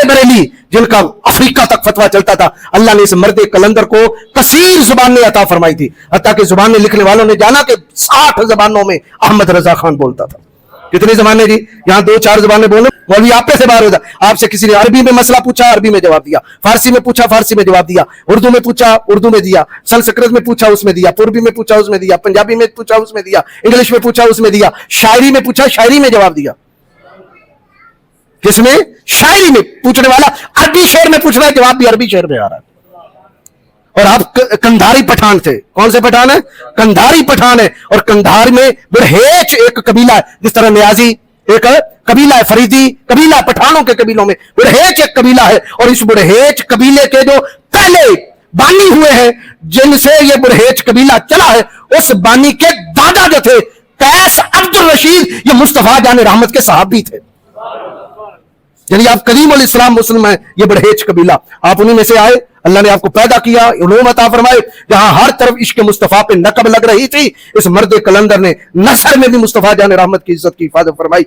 बड़े बरेली जिनका अफ्रीका तक फतवा चलता था, अल्लाह ने इस मर्द कलंदर को कसीर जुबान ने अता फरमाई थी, हत्ता कि जुबान में लिखने वालों ने जाना कि 60 जबानों में अहमद रजा खान बोलता था। कितनी जबानें जी? यहाँ 2-4 जबानें बोले, मौलवी आप पे से बाहर होता। आपसे किसी ने अरबी में मसला पूछा, अरबी में जवाब दिया, फारसी में पूछा, फारसी में जवाब दिया, उर्दू में पूछा, उर्दू में दिया, संस्कृत में पूछा, उसमें दिया, पूर्वी में पूछा, उसमें दिया, पंजाबी में पूछा, उसमें दिया, इंग्लिश में पूछा, उसमें दिया, शायरी में पूछा, शायरी में जवाब दिया। किसमें? शायरी में। पूछने वाला अरबी शेर में पूछ रहा है, जवाब भी अरबी शेर में आ रहा है। और आप कंधारी पठान थे। कौन से पठान है? कंधारी पठान है। और कंधार में बुरहेच एक कबीला है, जिस तरह न्याजी एक कबीला है, फरीदी कबीला, पठानों के कबीलों में बुरहेच एक कबीला है। और इस बुरहेच कबीले के जो पहले बानी हुए हैं, जिनसे ये बुरहेच कबीला चला है, उस बानी के दादा जो थे कैस अब्दुल रशीद, ये मुस्तफा जान रहमत के साहबी थे। यानी आप करीम उल इस्लाम मुस्लिम हैं, ये बुरहेच कबीला, आप उन्हीं में से आए। अल्लाह ने आपको पैदा किया, उलूम अता फरमाए। जहां हर तरफ इश्क मुस्तफा पे नकब लग रही थी, इस मर्द कलंदर ने नस्ल में भी मुस्तफा जान रहमत की इज्जत की हिफाजत फरमाई।